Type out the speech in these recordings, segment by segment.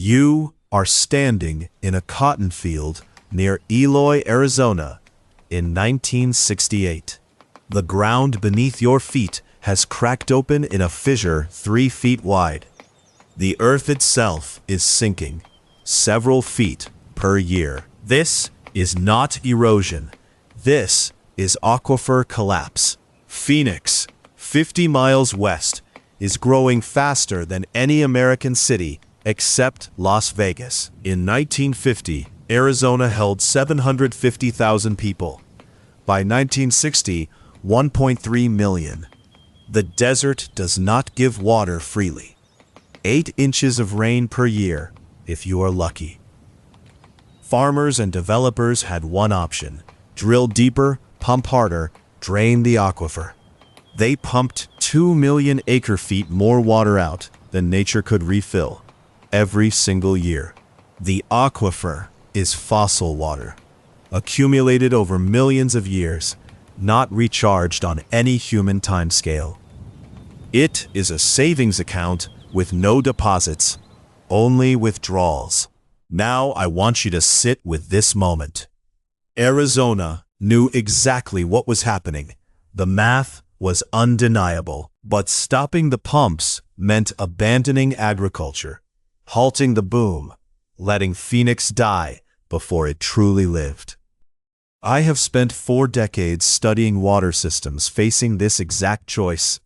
You are standing in a cotton field near Eloy, Arizona in 1968. The ground beneath your feet has cracked open in a fissure 3 feet wide. The earth itself is sinking several feet per year. This is not erosion. This is aquifer collapse. Phoenix, 50 miles west, is growing faster than any American city except Las Vegas. In 1950, Arizona held 750,000 people. By 1960, 1.3 million. The desert does not give water freely. 8 inches of rain per year, if you are lucky. Farmers and developers had one option: drill deeper, pump harder, drain the aquifer. They pumped 2 million acre-feet more water out than nature could refill every single year. The aquifer is fossil water, accumulated over millions of years, not recharged on any human timescale. It is a savings account with no deposits, only withdrawals. Now I want you to sit with this moment. Arizona knew exactly what was happening. The math was undeniable, but stopping the pumps meant abandoning agriculture, halting the boom, letting Phoenix die before it truly lived. I have spent 4 decades studying water systems facing this exact choice,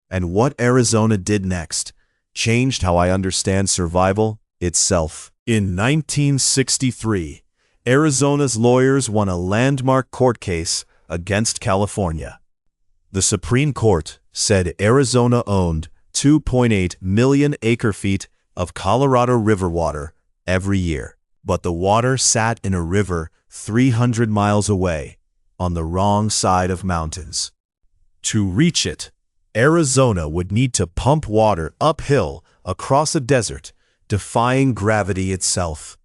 and what Arizona did next changed how I understand survival itself. In 1963, Arizona's lawyers won a landmark court case against California. The Supreme Court said Arizona owned 2.8 million acre-feet of Colorado River water every year, but the water sat in a river 300 miles away, on the wrong side of mountains. To reach it, Arizona would need to pump water uphill across a desert, defying gravity itself.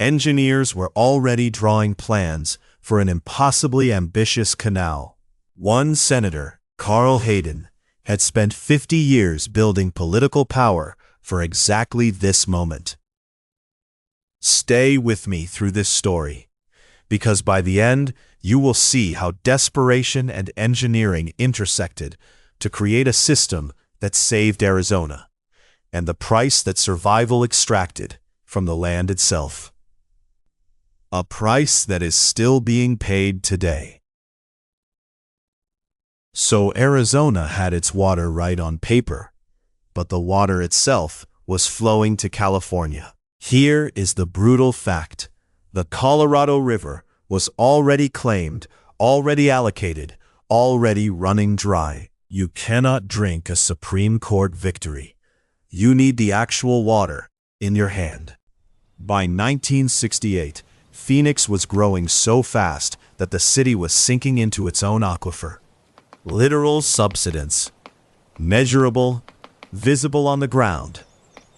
Engineers were already drawing plans for an impossibly ambitious canal. One senator, Carl Hayden, had spent 50 years building political power for exactly this moment. Stay with me through this story, because by the end, you will see how desperation and engineering intersected to create a system that saved Arizona, and the price that survival extracted from the land itself. A price that is still being paid today. So Arizona had its water right on paper, but the water itself was flowing to California. Here is the brutal fact. The Colorado River was already claimed, already allocated, already running dry. You cannot drink a Supreme Court victory. You need the actual water in your hand. By 1968, Phoenix was growing so fast that the city was sinking into its own aquifer. Literal subsidence. Measurable, visible on the ground.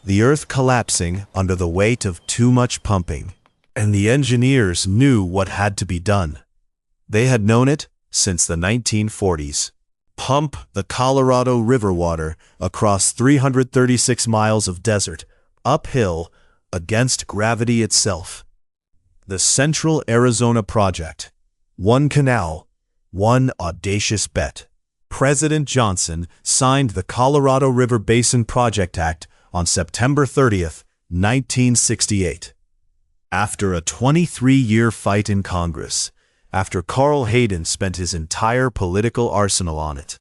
The earth collapsing under the weight of too much pumping. And the engineers knew what had to be done. They had known it since the 1940s. Pump the Colorado River water across 336 miles of desert, uphill, against gravity itself. The Central Arizona Project. One canal, one audacious bet. President Johnson signed the Colorado River Basin Project Act on September 30th, 1968. After a 23-year fight in Congress, after Carl Hayden spent his entire political arsenal on it.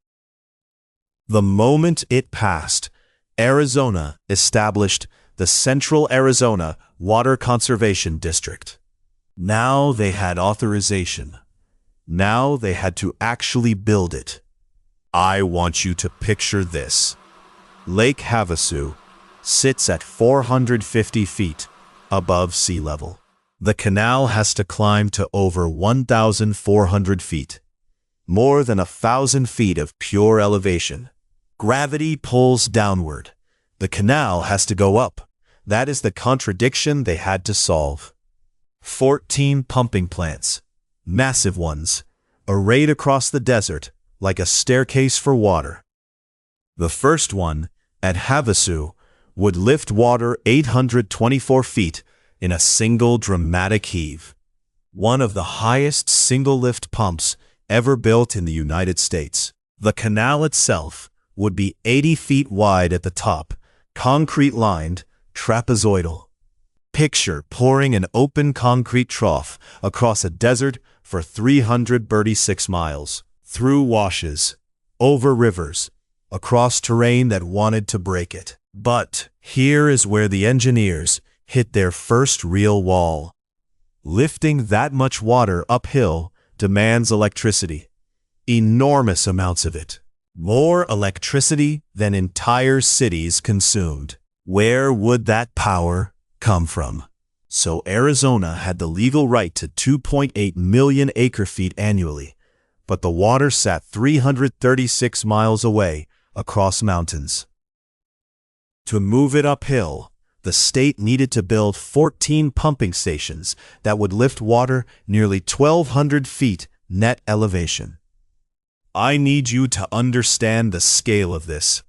The moment it passed, Arizona established the Central Arizona Water Conservation District. Now they had authorization. Now they had to actually build it. I want you to picture this. Lake Havasu sits at 450 feet above sea level. The canal has to climb to over 1,400 feet, more than 1,000 feet of pure elevation. Gravity pulls downward. The canal has to go up. That is the contradiction they had to solve. 14 pumping plants, massive ones, arrayed across the desert like a staircase for water. The first one, at Havasu, would lift water 824 feet in a single dramatic heave. One of the highest single-lift pumps ever built in the United States. The canal itself would be 80 feet wide at the top, concrete-lined, trapezoidal. Picture pouring an open concrete trough across a desert for 336 miles, through washes, over rivers, across terrain that wanted to break it. But here is where the engineers hit their first real wall. Lifting that much water uphill demands electricity, enormous amounts of it. More electricity than entire cities consumed. Where would that power come from? So Arizona had the legal right to 2.8 million acre-feet annually, but the water sat 336 miles away across mountains. To move it uphill, the state needed to build 14 pumping stations that would lift water nearly 1,200 feet net elevation. I need you to understand the scale of this.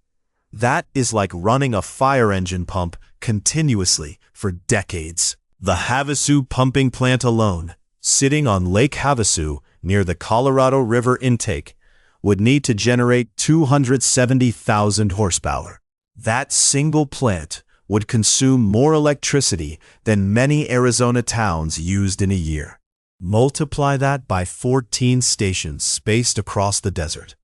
That is like running a fire engine pump continuously for decades. The Havasu pumping plant alone, sitting on Lake Havasu near the Colorado River intake, would need to generate 270,000 horsepower. That single plant would consume more electricity than many Arizona towns used in a year. Multiply that by 14 stations spaced across the desert,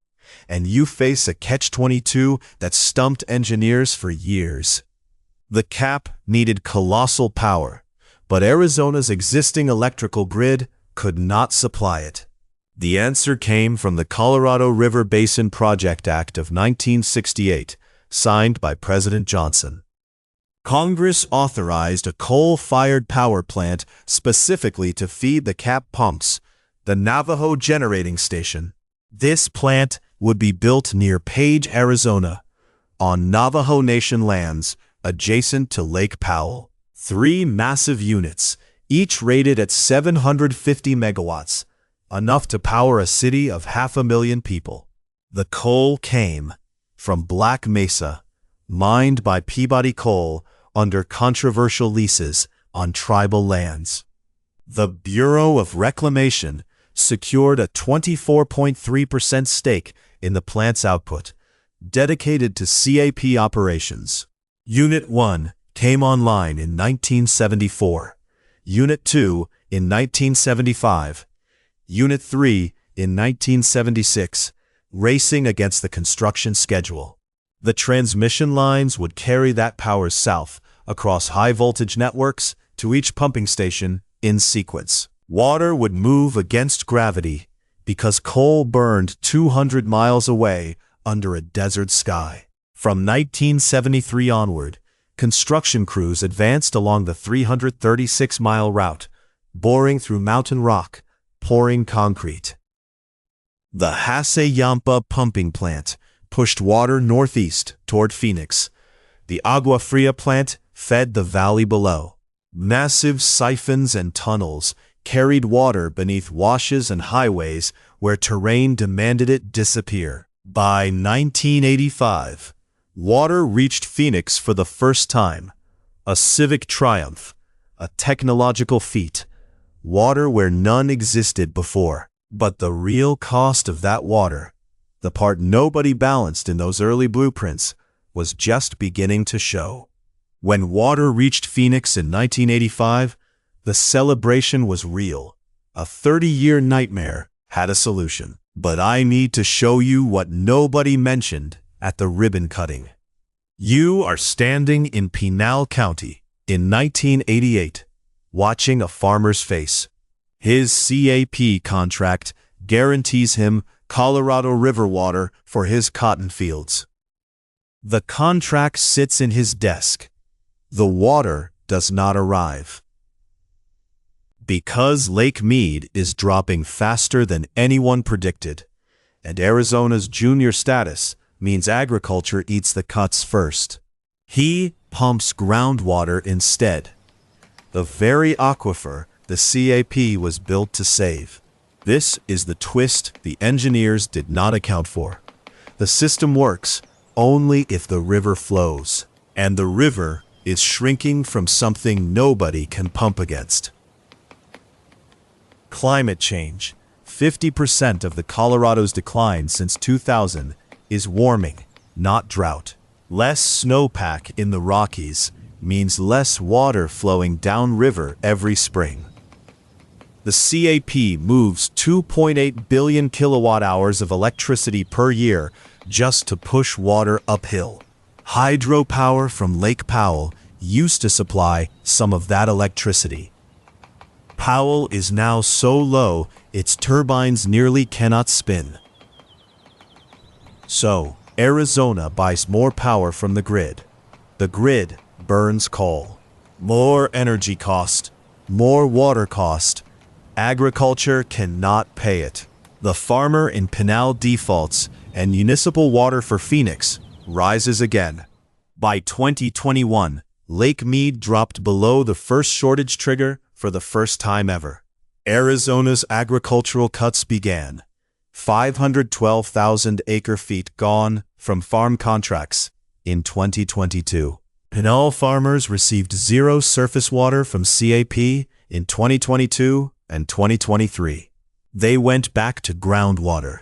and you face a catch-22 that stumped engineers for years. The cap needed colossal power, but Arizona's existing electrical grid could not supply it. The answer came from the Colorado River Basin Project Act of 1968, signed by President Johnson. Congress authorized a coal-fired power plant specifically to feed the cap pumps, the Navajo Generating Station. This plant would be built near Page, Arizona, on Navajo Nation lands adjacent to Lake Powell. 3 massive units, each rated at 750 megawatts, enough to power a city of 500,000 people. The coal came from Black Mesa, mined by Peabody Coal under controversial leases on tribal lands. The Bureau of Reclamation secured a 24.3% stake in the plant's output, dedicated to CAP operations. Unit 1 came online in 1974, Unit 2 in 1975, Unit 3 in 1976, racing against the construction schedule. The transmission lines would carry that power south across high-voltage networks to each pumping station in sequence. Water would move against gravity because coal burned 200 miles away under a desert sky. From 1973 onward, construction crews advanced along the 336-mile route, boring through mountain rock, pouring concrete. The Haseyampa pumping plant pushed water northeast toward Phoenix. The Agua Fria plant fed the valley below. Massive siphons and tunnels carried water beneath washes and highways where terrain demanded it disappear. By 1985, water reached Phoenix for the first time, a civic triumph, a technological feat, water where none existed before. But the real cost of that water, the part nobody balanced in those early blueprints, was just beginning to show. When water reached Phoenix in 1985, the celebration was real. A 30-year nightmare had a solution. But I need to show you what nobody mentioned at the ribbon cutting. You are standing in Pinal County in 1988, watching a farmer's face. His CAP contract guarantees him Colorado River water for his cotton fields. The contract sits in his desk. The water does not arrive. Because Lake Mead is dropping faster than anyone predicted, and Arizona's junior status means agriculture eats the cuts first. He pumps groundwater instead, the very aquifer the CAP was built to save. This is the twist the engineers did not account for. The system works only if the river flows. And the river is shrinking from something nobody can pump against. Climate change. 50% of the Colorado's decline since 2000 is warming, not drought. Less snowpack in the Rockies means less water flowing downriver every spring. The CAP moves 2.8 billion kilowatt hours of electricity per year just to push water uphill. Hydropower from Lake Powell used to supply some of that electricity. Powell is now so low its turbines nearly cannot spin. So, Arizona buys more power from the grid. The grid burns coal. More energy cost, more water cost. Agriculture cannot pay it. The farmer in Pinal defaults, and municipal water for Phoenix rises again. By 2021, Lake Mead dropped below the first shortage trigger for the first time ever. Arizona's agricultural cuts began. 512,000 acre-feet gone from farm contracts in 2022. Pinal farmers received zero surface water from CAP in 2022 and 2023. They went back to groundwater,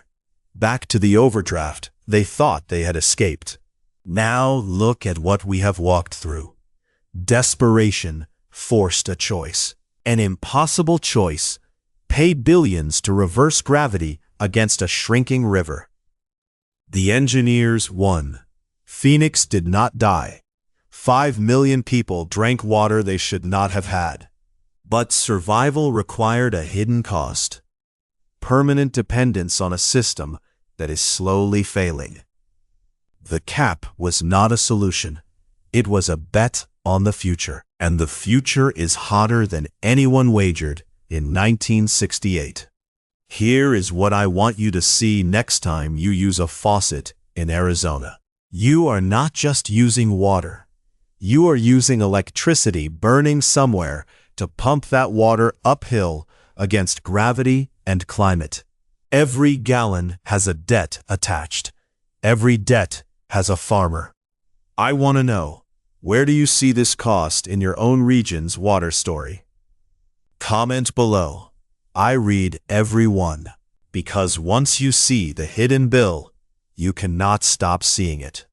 back to the overdraft they thought they had escaped. Now look at what we have walked through. Desperation forced a choice. An impossible choice: pay billions to reverse gravity against a shrinking river. The engineers won. Phoenix did not die. 5 million people drank water they should not have had. But survival required a hidden cost: permanent dependence on a system that is slowly failing. The cap was not a solution. It was a bet on the future. And the future is hotter than anyone wagered in 1968. Here is what I want you to see next time you use a faucet in Arizona. You are not just using water. You are using electricity burning somewhere to pump that water uphill against gravity and climate. Every gallon has a debt attached. Every debt has a farmer. I want to know, where do you see this cost in your own region's water story? Comment below. I read every one, because once you see the hidden bill, you cannot stop seeing it.